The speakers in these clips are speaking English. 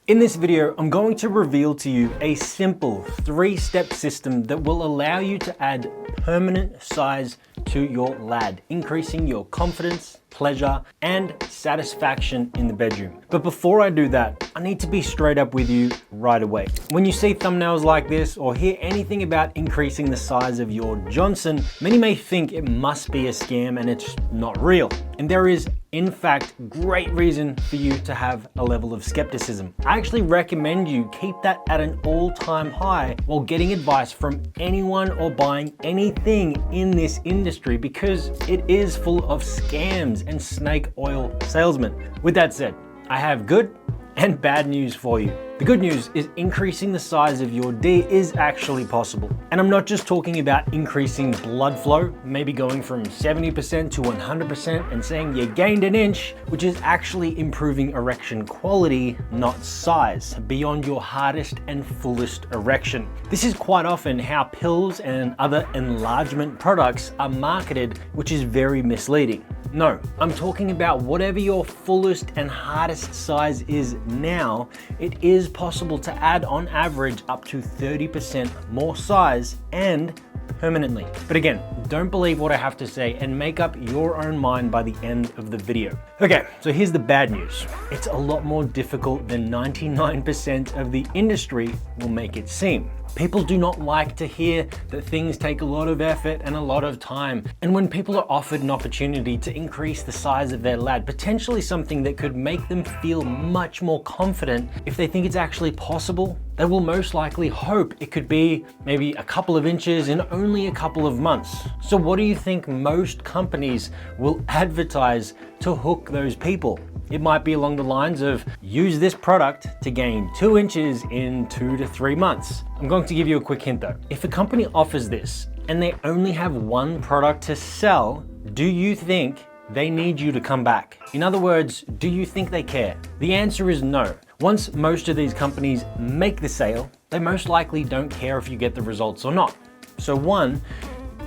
In this video, I'm going to reveal to you a simple 3-step system that will allow you to add permanent size to your lad, increasing your confidence, pleasure, and satisfaction in the bedroom. But before I do that, I need to be straight up with you right away. When you see thumbnails like this or hear anything about increasing the size of your Johnson, many may think it must be a scam and it's not real. And there is, in fact, great reason for you to have a level of skepticism. I actually recommend you keep that at an all-time high while getting advice from anyone or buying anything in this industry, because it is full of scams and snake oil salesmen. With that said, I have good and bad news for you. The good news is increasing the size of your D is actually possible. And I'm not just talking about increasing blood flow, maybe going from 70% to 100% and saying you gained an inch, which is actually improving erection quality, not size, beyond your hardest and fullest erection. This is quite often how pills and other enlargement products are marketed, which is very misleading. No, I'm talking about whatever your fullest and hardest size is now, it is possible to add on average up to 30% more size and permanently. But again, don't believe what I have to say and make up your own mind by the end of the video. Okay, so here's the bad news. It's a lot more difficult than 99% of the industry will make it seem. People do not like to hear that things take a lot of effort and a lot of time. And when people are offered an opportunity to increase the size of their lad, potentially something that could make them feel much more confident, if they think it's actually possible, they will most likely hope it could be maybe a couple of inches in only a couple of months. So what do you think most companies will advertise to hook those people? It might be along the lines of, use this product to gain 2 inches in 2 to 3 months. I'm going to give you a quick hint though. If a company offers this and they only have one product to sell, do you think they need you to come back? In other words, do you think they care? The answer is no. Once most of these companies make the sale, they most likely don't care if you get the results or not. So one,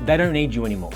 they don't need you anymore.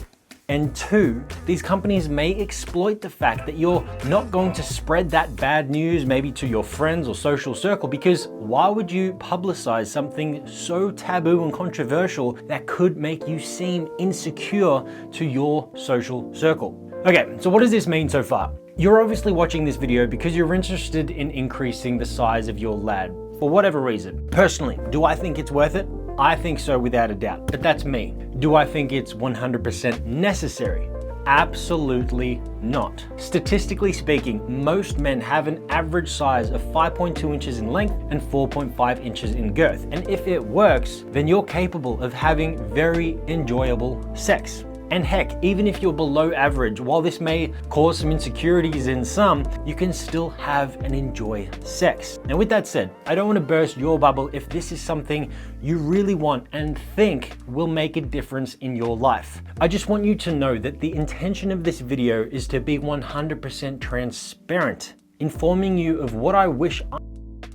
And two, these companies may exploit the fact that you're not going to spread that bad news maybe to your friends or social circle, because why would you publicize something so taboo and controversial that could make you seem insecure to your social circle? Okay, so what does this mean so far? You're obviously watching this video because you're interested in increasing the size of your lad for whatever reason. Personally, do I think it's worth it? I think so without a doubt, but that's me. Do I think it's 100% necessary? Absolutely not. Statistically speaking, most men have an average size of 5.2 inches in length and 4.5 inches in girth. And if it works, then you're capable of having very enjoyable sex. And heck, even if you're below average, while this may cause some insecurities in some, you can still have and enjoy sex. Now with that said, I don't want to burst your bubble if this is something you really want and think will make a difference in your life. I just want you to know that the intention of this video is to be 100% transparent, informing you of what I wish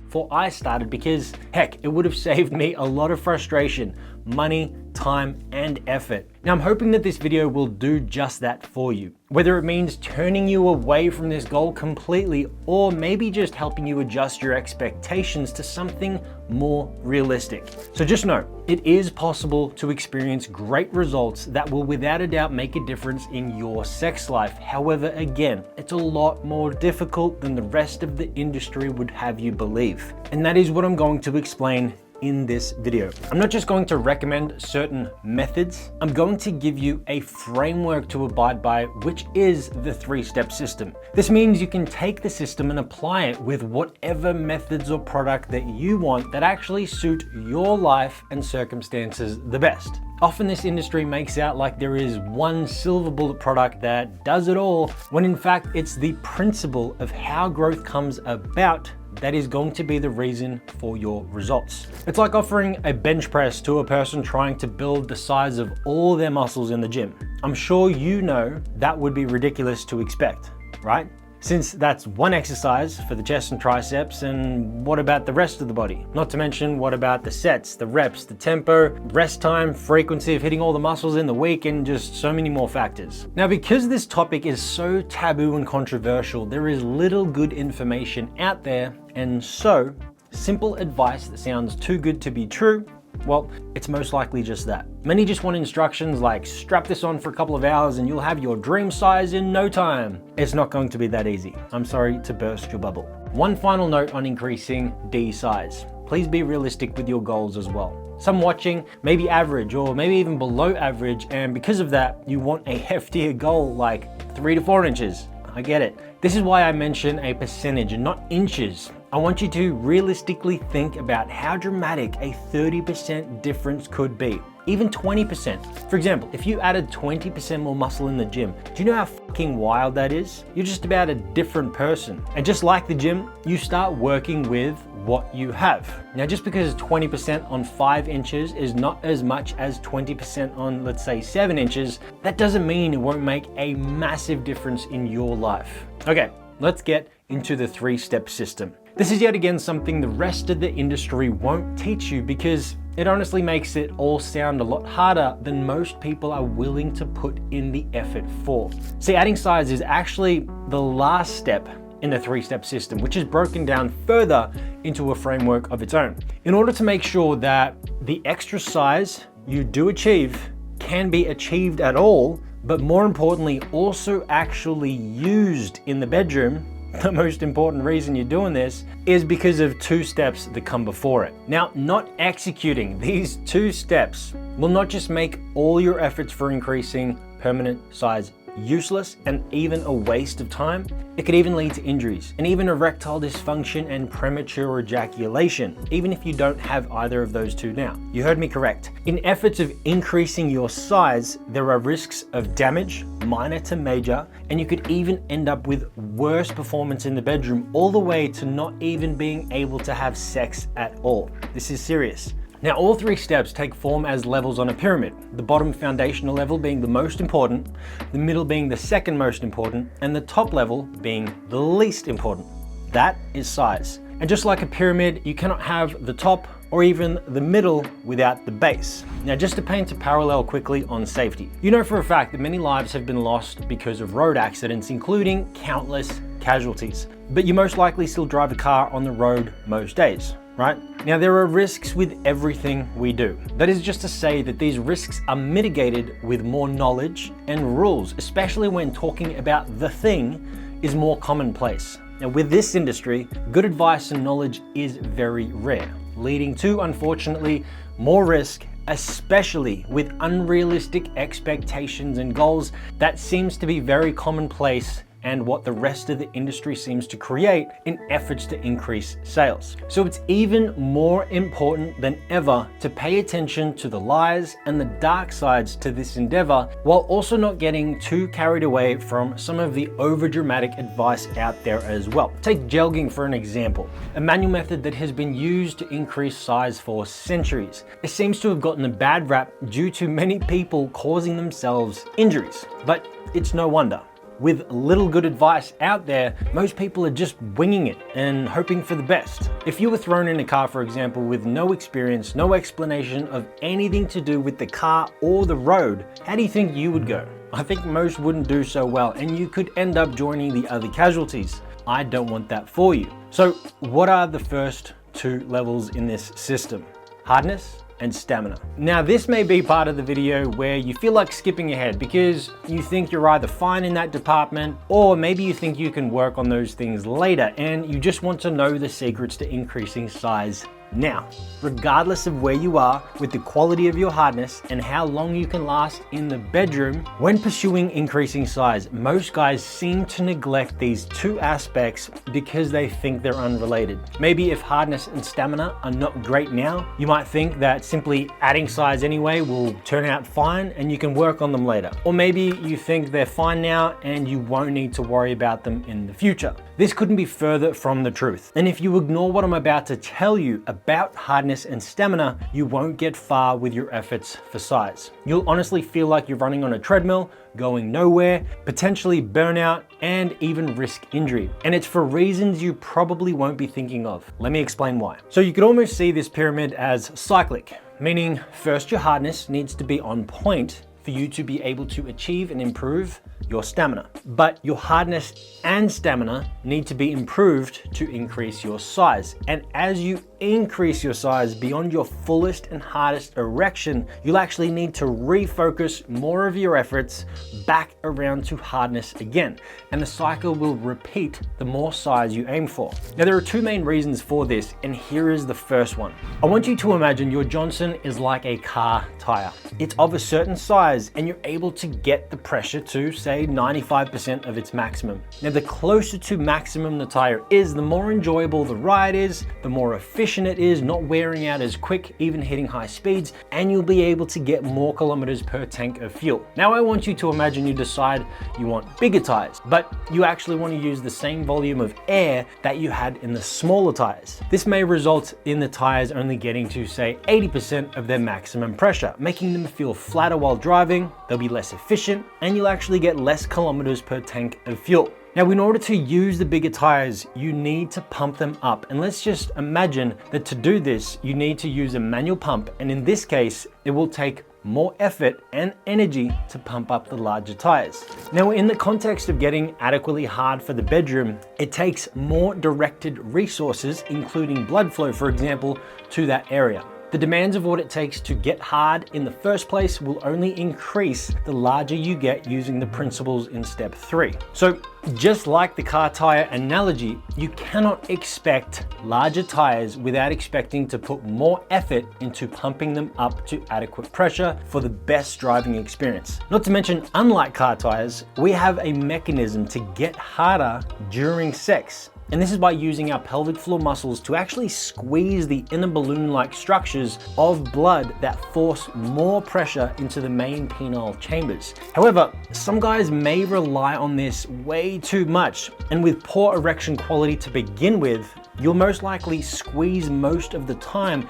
before I started, because heck, it would have saved me a lot of frustration, money, time, and effort. Now I'm hoping that this video will do just that for you. Whether it means turning you away from this goal completely, or maybe just helping you adjust your expectations to something more realistic. So just know, it is possible to experience great results that will without a doubt make a difference in your sex life. However, again, it's a lot more difficult than the rest of the industry would have you believe. And that is what I'm going to explain in this video. I'm not just going to recommend certain methods, I'm going to give you a framework to abide by, which is the 3-step system. This means you can take the system and apply it with whatever methods or product that you want that actually suit your life and circumstances the best. Often this industry makes out like there is one silver bullet product that does it all, when in fact it's the principle of how growth comes about that is going to be the reason for your results. It's like offering a bench press to a person trying to build the size of all their muscles in the gym. I'm sure you know that would be ridiculous to expect, right? Since that's one exercise for the chest and triceps, and what about the rest of the body? Not to mention, what about the sets, the reps, the tempo, rest time, frequency of hitting all the muscles in the week, and just so many more factors. Now, because this topic is so taboo and controversial, there is little good information out there, and so simple advice that sounds too good to be true, well, it's most likely just that. Many just want instructions like strap this on for a couple of hours and you'll have your dream size in no time. It's not going to be that easy. I'm sorry to burst your bubble. One final note on increasing D size. Please be realistic with your goals as well. Some watching may be average or maybe even below average, and because of that, you want a heftier goal like 3 to 4 inches. I get it. This is why I mention a percentage and not inches. I want you to realistically think about how dramatic a 30% difference could be, even 20%. For example, if you added 20% more muscle in the gym, do you know how fucking wild that is? You're just about a different person. And just like the gym, you start working with what you have. Now, just because 20% on 5 inches is not as much as 20% on, let's say, 7 inches, that doesn't mean it won't make a massive difference in your life. Okay, let's get into the 3-step system. This is yet again something the rest of the industry won't teach you because it honestly makes it all sound a lot harder than most people are willing to put in the effort for. See, adding size is actually the last step in the 3-step system, which is broken down further into a framework of its own. In order to make sure that the extra size you do achieve can be achieved at all, but more importantly, also actually used in the bedroom, the most important reason you're doing this is because of 2 steps that come before it. Now, not executing these 2 steps will not just make all your efforts for increasing permanent size useless and even a waste of time, it could even lead to injuries and even erectile dysfunction and premature ejaculation, even if you don't have either of those 2 now. You heard me correct. In efforts of increasing your size, there are risks of damage, minor to major, and you could even end up with worse performance in the bedroom, all the way to not even being able to have sex at all. This is serious. Now, all 3 steps take form as levels on a pyramid, the bottom foundational level being the most important, the middle being the second most important, and the top level being the least important. That is size. And just like a pyramid, you cannot have the top or even the middle without the base. Now, just to paint a parallel quickly on safety. You know for a fact that many lives have been lost because of road accidents, including countless casualties. But you most likely still drive a car on the road most days, right? Now, there are risks with everything we do. That is just to say that these risks are mitigated with more knowledge and rules, especially when talking about the thing is more commonplace. Now, with this industry, good advice and knowledge is very rare, leading to, unfortunately, more risk, especially with unrealistic expectations and goals. That seems to be very commonplace and what the rest of the industry seems to create in efforts to increase sales. So it's even more important than ever to pay attention to the lies and the dark sides to this endeavor, while also not getting too carried away from some of the overdramatic advice out there as well. Take gelging for an example, a manual method that has been used to increase size for centuries. It seems to have gotten a bad rap due to many people causing themselves injuries, but it's no wonder. With little good advice out there, most people are just winging it and hoping for the best. If you were thrown in a car, for example, with no experience, no explanation of anything to do with the car or the road, how do you think you would go? I think most wouldn't do so well, and you could end up joining the other casualties. I don't want that for you. So what are the first 2 levels in this system? Hardness and stamina. Now, this may be part of the video where you feel like skipping ahead because you think you're either fine in that department, or maybe you think you can work on those things later and you just want to know the secrets to increasing size now. Regardless of where you are with the quality of your hardness and how long you can last in the bedroom, when pursuing increasing size, most guys seem to neglect these 2 aspects because they think they're unrelated. Maybe if hardness and stamina are not great now, you might think that simply adding size anyway will turn out fine and you can work on them later. Or maybe you think they're fine now and you won't need to worry about them in the future. This couldn't be further from the truth. And if you ignore what I'm about to tell you about hardness and stamina, you won't get far with your efforts for size. You'll honestly feel like you're running on a treadmill, going nowhere, potentially burnout, and even risk injury. And it's for reasons you probably won't be thinking of. Let me explain why. So you could almost see this pyramid as cyclic, meaning first your hardness needs to be on point for you to be able to achieve and improve your stamina. But your hardness and stamina need to be improved to increase your size. And as you increase your size beyond your fullest and hardest erection, you'll actually need to refocus more of your efforts back around to hardness again. And the cycle will repeat the more size you aim for. Now, there are two main reasons for this, and here is the first one. I want you to imagine your Johnson is like a car tire. It's of a certain size, and you're able to get the pressure to, say, 95% of its maximum. Now, the closer to maximum the tire is, the more enjoyable the ride is, the more efficient it is, not wearing out as quick, even hitting high speeds, and you'll be able to get more kilometers per tank of fuel. Now, I want you to imagine you decide you want bigger tires, but you actually want to use the same volume of air that you had in the smaller tires. This may result in the tires only getting to, say, 80% of their maximum pressure, making them feel flatter while driving, they'll be less efficient, and you'll actually get less kilometers per tank of fuel. Now, in order to use the bigger tires, you need to pump them up. And let's just imagine that to do this, you need to use a manual pump. And in this case, it will take more effort and energy to pump up the larger tires. Now, in the context of getting adequately hard for the bedroom, it takes more directed resources, including blood flow, for example, to that area. The demands of what it takes to get hard in the first place will only increase the larger you get using the principles in step 3. So just like the car tire analogy, you cannot expect larger tires without expecting to put more effort into pumping them up to adequate pressure for the best driving experience. Not to mention, unlike car tires, we have a mechanism to get harder during sex. And this is by using our pelvic floor muscles to actually squeeze the inner balloon-like structures of blood that force more pressure into the main penile chambers. However, some guys may rely on this way too much, and with poor erection quality to begin with, you'll most likely squeeze most of the time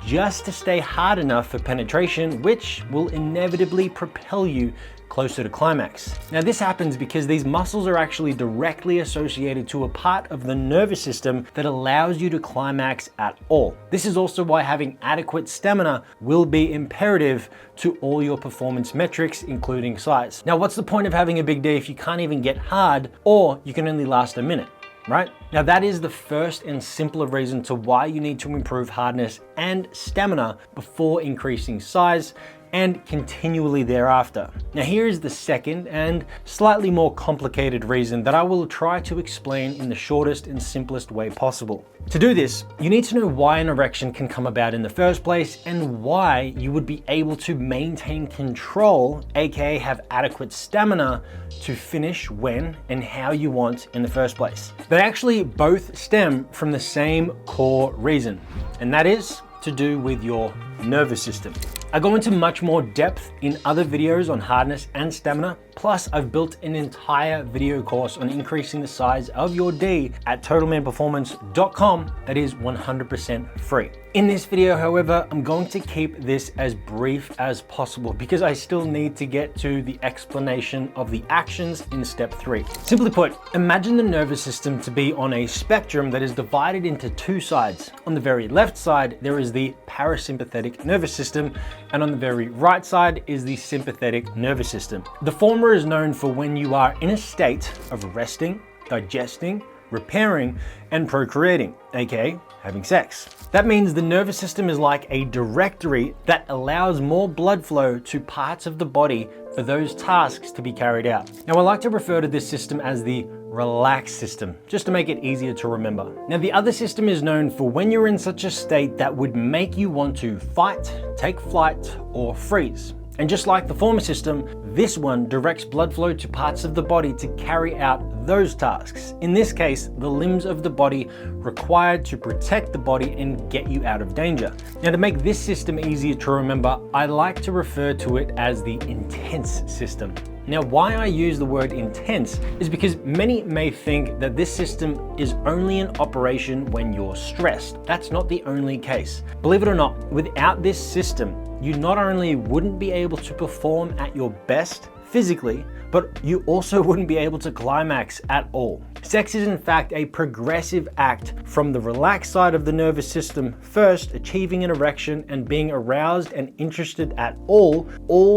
just to stay hard enough for penetration, which will inevitably propel you closer to climax. Now, this happens because these muscles are actually directly associated to a part of the nervous system that allows you to climax at all. This is also why having adequate stamina will be imperative to all your performance metrics, including size. Now, what's the point of having a big D if you can't even get hard, or you can only last a minute? Right? Now, that is the first and simpler reason to why you need to improve hardness and stamina before increasing size, and continually thereafter. Now, here is the second and slightly more complicated reason that I will try to explain in the shortest and simplest way possible. To do this, you need to know why an erection can come about in the first place and why you would be able to maintain control, aka have adequate stamina, to finish when and how you want in the first place. They actually both stem from the same core reason, and that is to do with your nervous system. I go into much more depth in other videos on hardness and stamina. Plus, I've built an entire video course on increasing the size of your D at totalmanperformance.com that is 100% free. In this video, however, I'm going to keep this as brief as possible because I still need to get to the explanation of the actions in step 3. Simply put, imagine the nervous system to be on a spectrum that is divided into two sides. On the very left side, there is the parasympathetic nervous system, and on the very right side is the sympathetic nervous system. The former is known for when you are in a state of resting, digesting, repairing, and procreating, aka having sex. That means the nervous system is like a directory that allows more blood flow to parts of the body for those tasks to be carried out. Now, I like to refer to this system as the relaxed system, just to make it easier to remember. Now, the other system is known for when you're in such a state that would make you want to fight, take flight, or freeze. And just like the former system, this one directs blood flow to parts of the body to carry out those tasks. In this case, the limbs of the body required to protect the body and get you out of danger. Now, to make this system easier to remember, I like to refer to it as the intense system. Now, why I use the word intense is because many may think that this system is only in operation when you're stressed. That's not the only case. Believe it or not, without this system, you not only wouldn't be able to perform at your best physically, but you also wouldn't be able to climax at all. Sex is in fact a progressive act from the relaxed side of the nervous system, first achieving an erection and being aroused and interested at all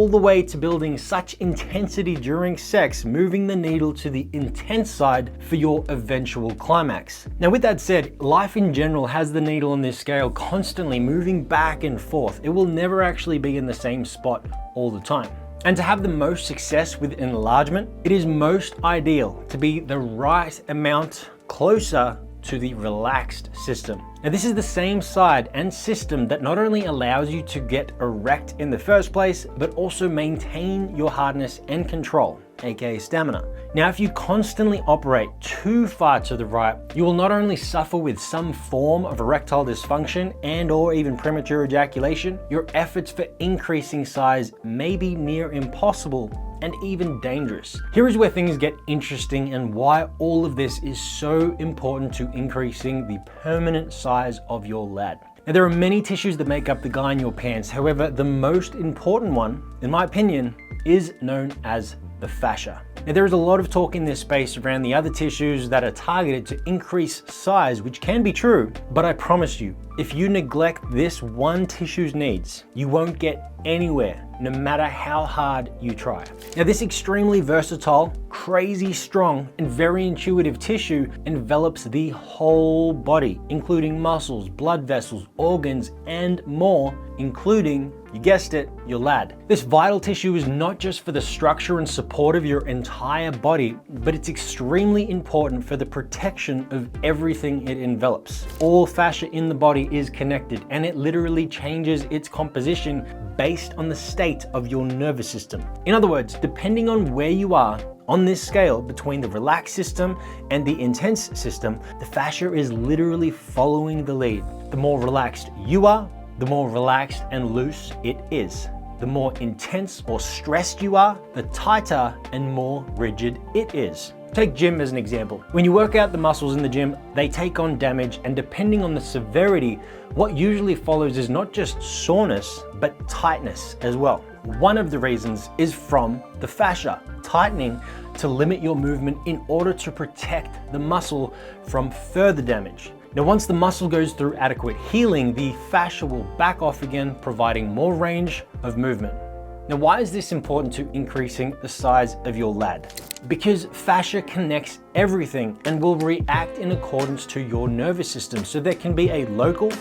the way to building such intensity during sex, moving the needle to the intense side for your eventual climax. Now with that said, life in general has the needle on this scale constantly moving back and forth. It will never actually be in the same spot all the time. And to have the most success with enlargement, it is most ideal to be the right amount closer to the relaxed system. Now this is the same side and system that not only allows you to get erect in the first place, but also maintain your hardness and control, aka stamina. Now, if you constantly operate too far to the right, you will not only suffer with some form of erectile dysfunction and/or even premature ejaculation, your efforts for increasing size may be near impossible and even dangerous. Here is where things get interesting and why all of this is so important to increasing the permanent size of your lad. Now, there are many tissues that make up the guy in your pants. However, the most important one, in my opinion, is known as the fascia. Now, there is a lot of talk in this space around the other tissues that are targeted to increase size, which can be true, but I promise you, if you neglect this one tissue's needs, you won't get anywhere, no matter how hard you try. Now, this extremely versatile, crazy strong, and very intuitive tissue envelops the whole body, including muscles, blood vessels, organs, and more, including, you guessed it, your lad. This vital tissue is not just for the structure and support of your entire body, but it's extremely important for the protection of everything it envelops. All fascia in the body is connected, and it literally changes its composition based on the state of your nervous system. In other words, depending on where you are on this scale between the relaxed system and the intense system, the fascia is literally following the lead. The more relaxed you are, the more relaxed and loose it is. The more intense or stressed you are, the tighter and more rigid it is. Take gym as an example. When you work out the muscles in the gym, they take on damage, and depending on the severity, what usually follows is not just soreness, but tightness as well. One of the reasons is from the fascia, tightening to limit your movement in order to protect the muscle from further damage. Now, once the muscle goes through adequate healing, the fascia will back off again, providing more range of movement. Now, why is this important to increasing the size of your lad? Because fascia connects everything and will react in accordance to your nervous system, so there can be a local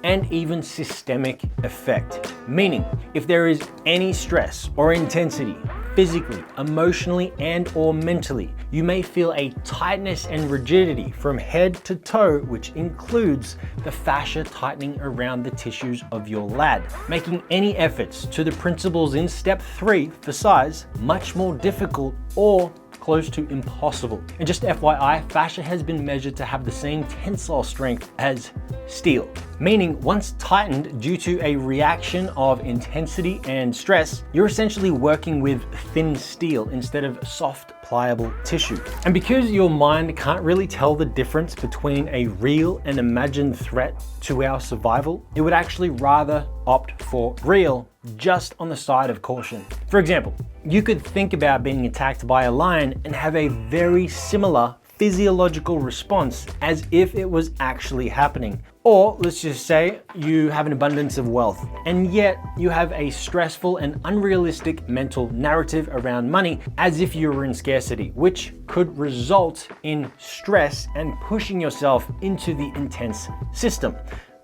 and even systemic effect. Meaning, if there is any stress or intensity, physically, emotionally, and/or mentally, you may feel a tightness and rigidity from head to toe, which includes the fascia tightening around the tissues of your lad, making any efforts to the principles in step 3 for size much more difficult or close to impossible. And just FYI, fascia has been measured to have the same tensile strength as steel, meaning once tightened due to a reaction of intensity and stress, you're essentially working with thin steel instead of soft, pliable tissue. And because your mind can't really tell the difference between a real and imagined threat to our survival, it would actually rather opt for real, just on the side of caution. For example, you could think about being attacked by a lion and have a very similar physiological response as if it was actually happening. Or let's just say you have an abundance of wealth, and yet you have a stressful and unrealistic mental narrative around money as if you were in scarcity, which could result in stress and pushing yourself into the intense system.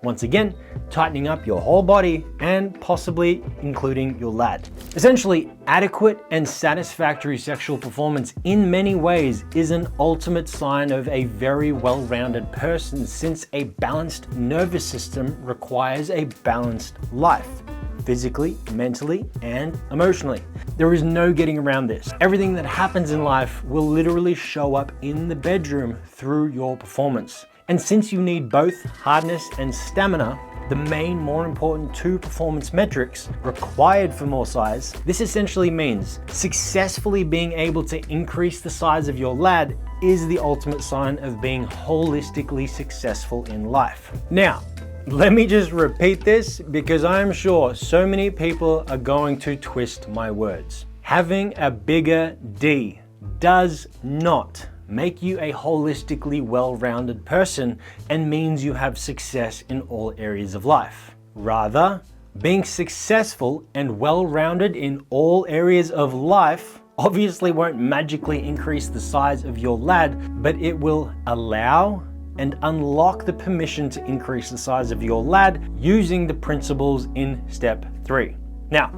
Once again, tightening up your whole body and possibly including your lad. Essentially, adequate and satisfactory sexual performance in many ways is an ultimate sign of a very well-rounded person, since a balanced nervous system requires a balanced life, physically, mentally, and emotionally. There is no getting around this. Everything that happens in life will literally show up in the bedroom through your performance. And since you need both hardness and stamina, the main, more important 2 performance metrics required for more size, this essentially means successfully being able to increase the size of your lad is the ultimate sign of being holistically successful in life. Now, let me just repeat this because I'm sure so many people are going to twist my words. Having a bigger D does not make you a holistically well-rounded person and means you have success in all areas of life. Rather, being successful and well-rounded in all areas of life obviously won't magically increase the size of your lad, but it will allow and unlock the permission to increase the size of your lad using the principles in step 3. Now,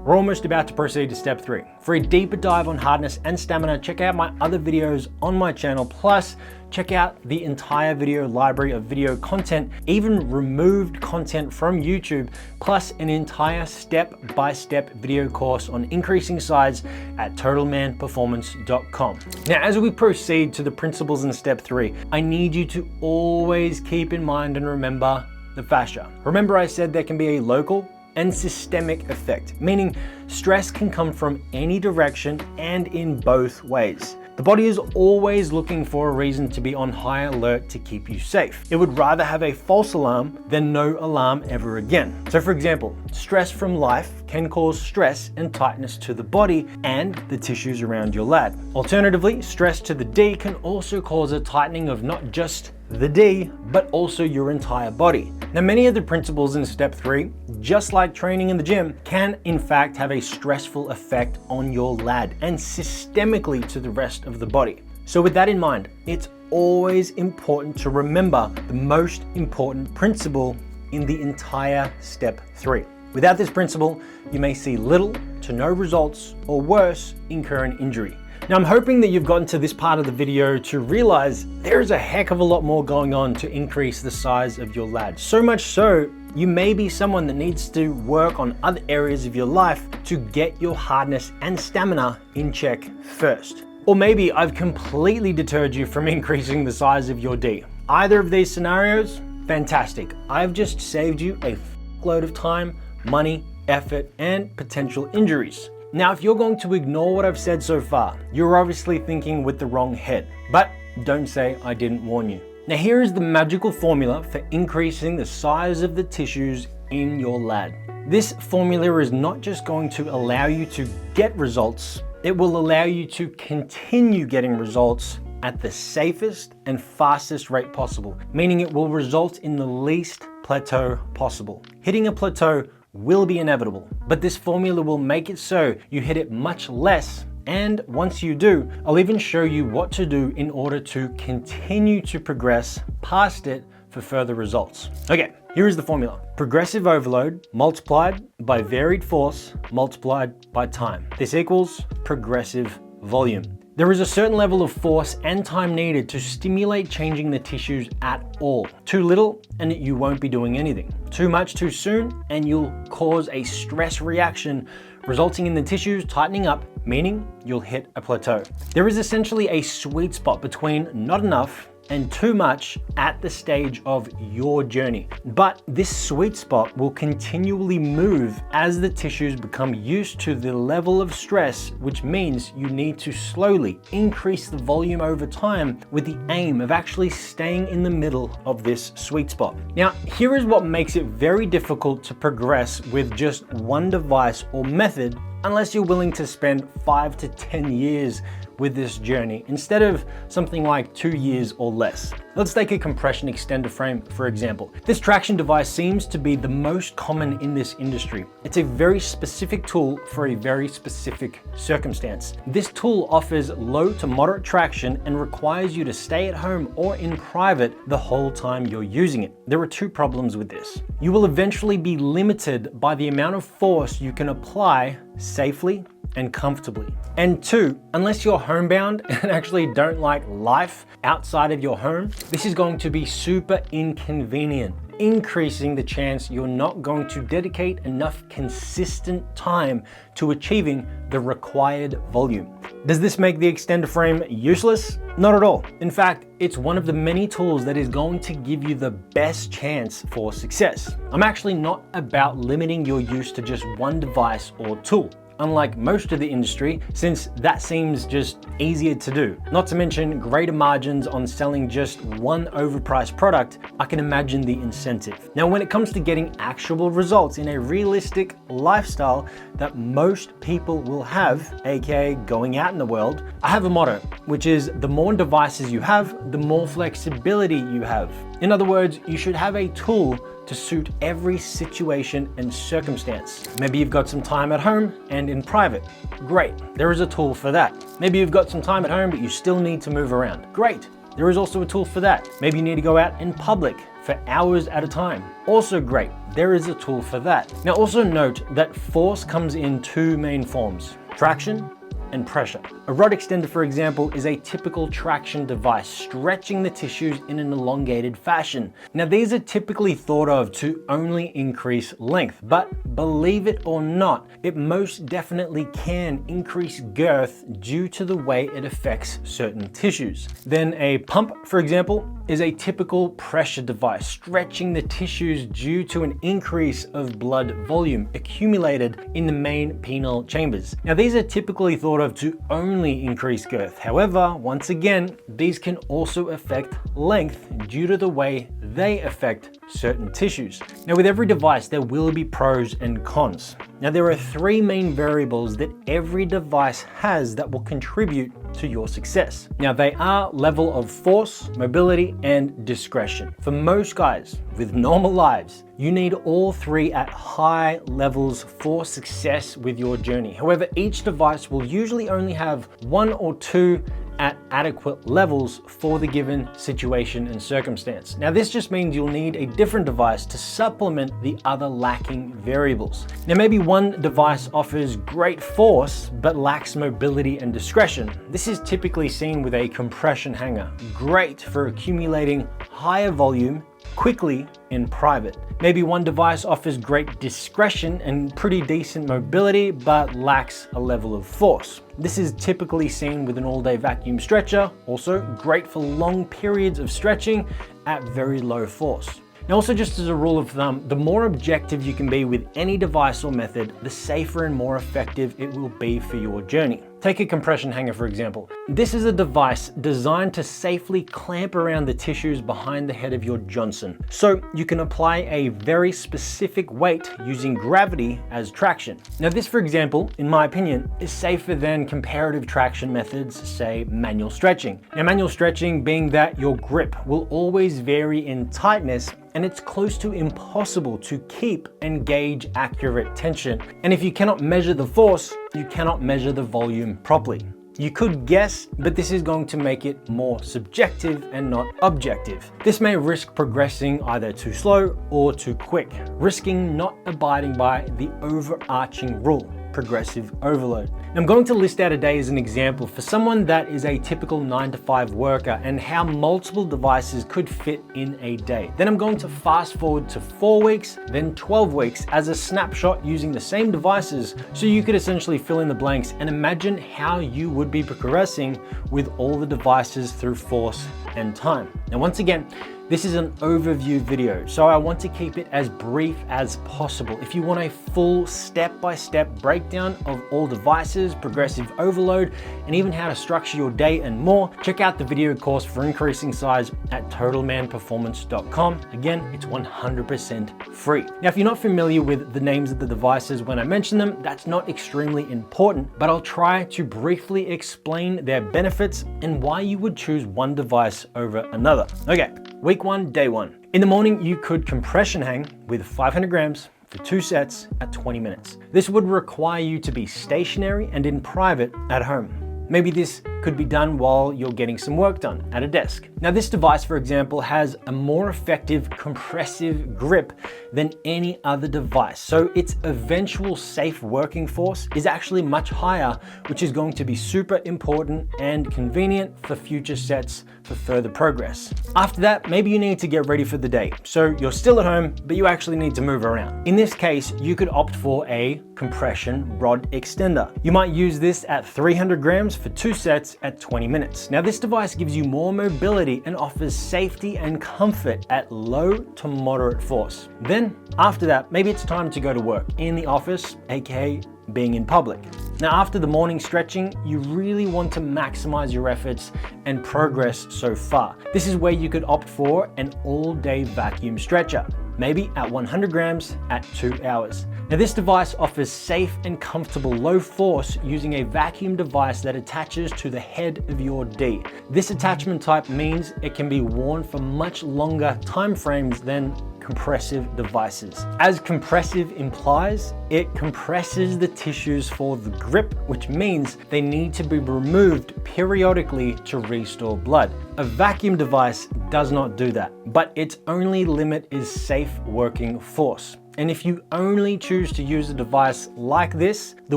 we're almost about to proceed to step 3. For a deeper dive on hardness and stamina, check out my other videos on my channel, plus check out the entire video library of video content, even removed content from YouTube, plus an entire step-by-step video course on increasing size at totalmanperformance.com. Now, as we proceed to the principles in step 3, I need you to always keep in mind and remember the fascia. Remember I said there can be a local and systemic effect, meaning stress can come from any direction and in both ways. The body is always looking for a reason to be on high alert to keep you safe. It would rather have a false alarm than no alarm ever again. So for example, stress from life can cause stress and tightness to the body and the tissues around your lad. Alternatively, stress to the D can also cause a tightening of not just the D, but also your entire body. Now, many of the principles in step 3, just like training in the gym, can in fact have a stressful effect on your lad and systemically to the rest of the body. So with that in mind, it's always important to remember the most important principle in the entire step 3. Without this principle, you may see little to no results, or worse, incur an injury. Now, I'm hoping that you've gotten to this part of the video to realize there's a heck of a lot more going on to increase the size of your lad. So much so, you may be someone that needs to work on other areas of your life to get your hardness and stamina in check first. Or maybe I've completely deterred you from increasing the size of your D. Either of these scenarios, fantastic. I've just saved you a load of time, money, effort, and potential injuries. Now, if you're going to ignore what I've said so far, you're obviously thinking with the wrong head, but don't say I didn't warn you. Now, here is the magical formula for increasing the size of the tissues in your lad. This formula is not just going to allow you to get results, it will allow you to continue getting results at the safest and fastest rate possible, meaning it will result in the least plateau possible. Hitting a plateau will be inevitable, but this formula will make it so you hit it much less, and once you do, I'll even show you what to do in order to continue to progress past it for further results. Okay, here is the formula. Progressive overload multiplied by varied force multiplied by time. This equals progressive volume. There is a certain level of force and time needed to stimulate changing the tissues at all. Too little and you won't be doing anything. Too much too soon and you'll cause a stress reaction, resulting in the tissues tightening up, meaning you'll hit a plateau. There is essentially a sweet spot between not enough and too much at the stage of your journey. But this sweet spot will continually move as the tissues become used to the level of stress, which means you need to slowly increase the volume over time with the aim of actually staying in the middle of this sweet spot. Now, here is what makes it very difficult to progress with just one device or method unless you're willing to spend 5 to 10 years with this journey instead of something like 2 years or less. Let's take a compression extender frame, for example. This traction device seems to be the most common in this industry. It's a very specific tool for a very specific circumstance. This tool offers low to moderate traction and requires you to stay at home or in private the whole time you're using it. There are 2 problems with this. You will eventually be limited by the amount of force you can apply safely and comfortably. And 2, unless you're homebound and actually don't like life outside of your home, this is going to be super inconvenient, increasing the chance you're not going to dedicate enough consistent time to achieving the required volume. Does this make the extender frame useless? Not at all. In fact, it's one of the many tools that is going to give you the best chance for success. I'm actually not about limiting your use to just one device or tool. unlike most of the industry, since that seems just easier to do. Not to mention greater margins on selling just one overpriced product. I can imagine the incentive. Now, when it comes to getting actual results in a realistic lifestyle that most people will have, aka going out in the world, I have a motto, which is the more devices you have, the more flexibility you have. In other words, you should have a tool to suit every situation and circumstance. Maybe you've got some time at home and in private. Great, there is a tool for that. Maybe you've got some time at home, but you still need to move around. Great, there is also a tool for that. Maybe you need to go out in public for hours at a time. Also great, there is a tool for that. Now also note that force comes in two main forms: traction and pressure. A rod extender, for example, is a typical traction device, stretching the tissues in an elongated fashion. Now, these are typically thought of to only increase length, but believe it or not, it most definitely can increase girth due to the way it affects certain tissues. Then a pump, for example, is a typical pressure device, stretching the tissues due to an increase of blood volume accumulated in the main penile chambers. Now, these are typically thought of to only increase girth. However, once again, these can also affect length due to the way they affect certain tissues. Now, with every device, there will be pros and cons. Now, there are three main variables that every device has that will contribute to your success. Now, they are level of force, mobility, and discretion. For most guys with normal lives, you need all three at high levels for success with your journey. However, each device will usually only have one or two at adequate levels for the given situation and circumstance. Now, this just means you'll need a different device to supplement the other lacking variables. Now, maybe one device offers great force but lacks mobility and discretion. This is typically seen with a compression hanger, great for accumulating higher volume quickly in private. Maybe one device offers great discretion and pretty decent mobility, but lacks a level of force. This is typically seen with an all-day vacuum stretcher, also great for long periods of stretching at very low force. Now, also just as a rule of thumb, the more objective you can be with any device or method, the safer and more effective it will be for your journey. Take a compression hanger, for example. This is a device designed to safely clamp around the tissues behind the head of your Johnson. So you can apply a very specific weight using gravity as traction. Now, this, for example, in my opinion, is safer than comparative traction methods, say manual stretching. Now, manual stretching being that your grip will always vary in tightness, and it's close to impossible to keep and gauge accurate tension. And if you cannot measure the force, you cannot measure the volume properly. You could guess, but this is going to make it more subjective and not objective. This may risk progressing either too slow or too quick, risking not abiding by the overarching rule: progressive overload. I'm going to list out a day as an example for someone that is a typical 9-to-5 worker and how multiple devices could fit in a day. Then I'm going to fast forward to 4 weeks, then 12 weeks as a snapshot using the same devices, so you could essentially fill in the blanks and imagine how you would be progressing with all the devices through force and time. Now, once again, this is an overview video, so I want to keep it as brief as possible. If you want a full step-by-step breakdown of all devices, progressive overload, and even how to structure your day and more, check out the video course for increasing size at totalmanperformance.com. Again, it's 100% free. Now, if you're not familiar with the names of the devices when I mention them, that's not extremely important, but I'll try to briefly explain their benefits and why you would choose one device over another. Okay. Week 1, day 1. In the morning, you could compression hang with 500 grams for 2 sets at 20 minutes. This would require you to be stationary and in private at home. Maybe this could be done while you're getting some work done at a desk. Now, this device, for example, has a more effective compressive grip than any other device. So its eventual safe working force is actually much higher, which is going to be super important and convenient for future sets for further progress. After that, maybe you need to get ready for the day. So you're still at home, but you actually need to move around. In this case, you could opt for a compression rod extender. You might use this at 300 grams for 2 sets at 20 minutes. Now, this device gives you more mobility and offers safety and comfort at low to moderate force. Then after that, maybe it's time to go to work in the office, aka being in public. Now, after the morning stretching, you really want to maximize your efforts and progress so far. This is where you could opt for an all-day vacuum stretcher, maybe at 100 grams at 2 hours. Now, this device offers safe and comfortable low force using a vacuum device that attaches to the head of your D. This attachment type means it can be worn for much longer time frames than compressive devices. As compressive implies, it compresses the tissues for the grip, which means they need to be removed periodically to restore blood. A vacuum device does not do that, but its only limit is safe working force. And if you only choose to use a device like this, the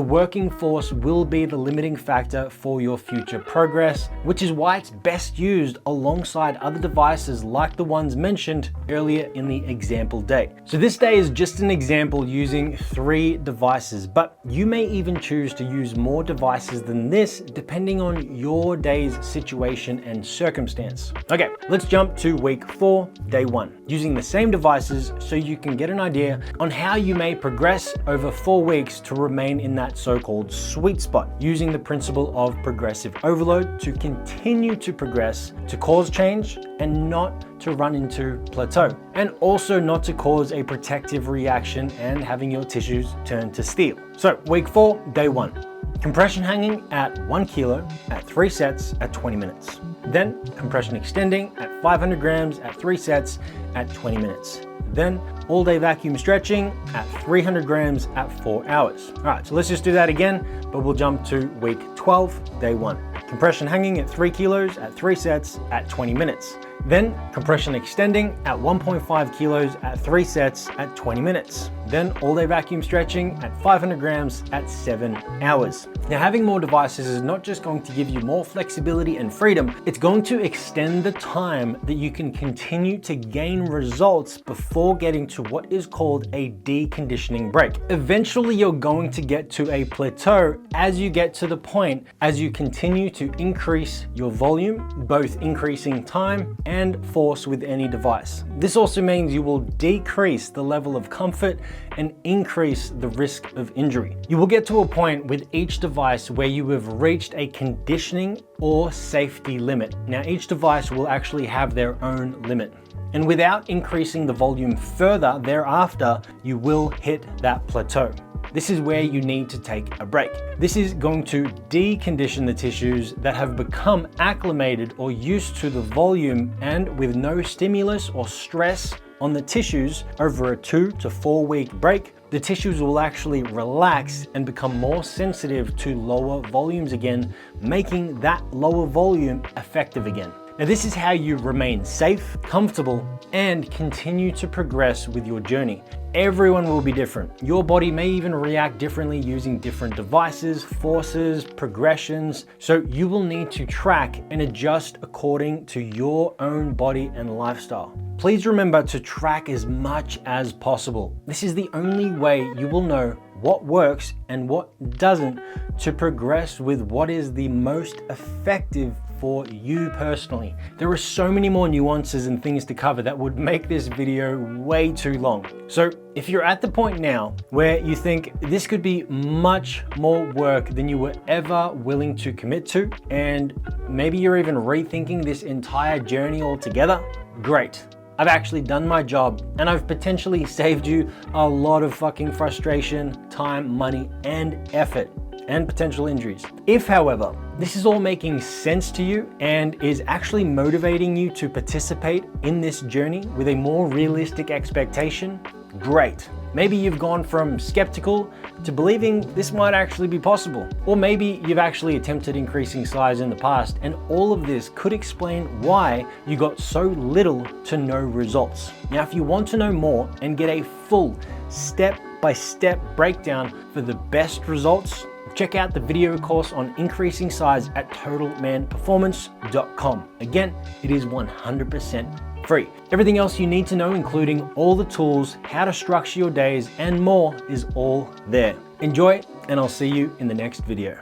working force will be the limiting factor for your future progress, which is why it's best used alongside other devices like the ones mentioned earlier in the example day. So this day is just an example using 3 devices, but you may even choose to use more devices than this depending on your day's situation and circumstance. Okay, let's jump to week 4, day 1, using the same devices so you can get an idea on how you may progress over 4 weeks to remain in that so-called sweet spot, using the principle of progressive overload to continue to progress, to cause change and not to run into plateau, and also not to cause a protective reaction and having your tissues turn to steel. So week 4, day 1. Compression hanging at 1 kilo at 3 sets at 20 minutes. Then compression extending at 500 grams at 3 sets at 20 minutes. Then all day vacuum stretching at 300 grams at 4 hours. All right, so let's just do that again, but we'll jump to week 12, day 1. Compression hanging at 3 kilos at 3 sets at 20 minutes. Then compression extending at 1.5 kilos at 3 sets at 20 minutes. Then all day vacuum stretching at 500 grams at 7 hours. Now, having more devices is not just going to give you more flexibility and freedom, it's going to extend the time that you can continue to gain results before getting to what is called a deconditioning break. Eventually, you're going to get to a plateau as you get to the point as you continue to increase your volume, both increasing time and force with any device. This also means you will decrease the level of comfort and increase the risk of injury. You will get to a point with each device where you have reached a conditioning or safety limit. Now, each device will actually have their own limit. And without increasing the volume further thereafter, you will hit that plateau. This is where you need to take a break. This is going to decondition the tissues that have become acclimated or used to the volume, and with no stimulus or stress on the tissues over a 2 to 4 week break, the tissues will actually relax and become more sensitive to lower volumes again, making that lower volume effective again. Now, this is how you remain safe, comfortable, and continue to progress with your journey. Everyone will be different. Your body may even react differently using different devices, forces, progressions. So you will need to track and adjust according to your own body and lifestyle. Please remember to track as much as possible. This is the only way you will know what works and what doesn't to progress with what is the most effective for you personally. There are so many more nuances and things to cover that would make this video way too long. So if you're at the point now where you think this could be much more work than you were ever willing to commit to, and maybe you're even rethinking this entire journey altogether, great. I've actually done my job and I've potentially saved you a lot of fucking frustration, time, money, and effort, and potential injuries. If, however, this is all making sense to you and is actually motivating you to participate in this journey with a more realistic expectation, great. Maybe you've gone from skeptical to believing this might actually be possible. Or maybe you've actually attempted increasing size in the past, and all of this could explain why you got so little to no results. Now, if you want to know more and get a full step-by-step breakdown for the best results, check out the video course on increasing size at totalmanperformance.com. Again, it is 100% free. Everything else you need to know, including all the tools, how to structure your days, and more, is all there. Enjoy, and I'll see you in the next video.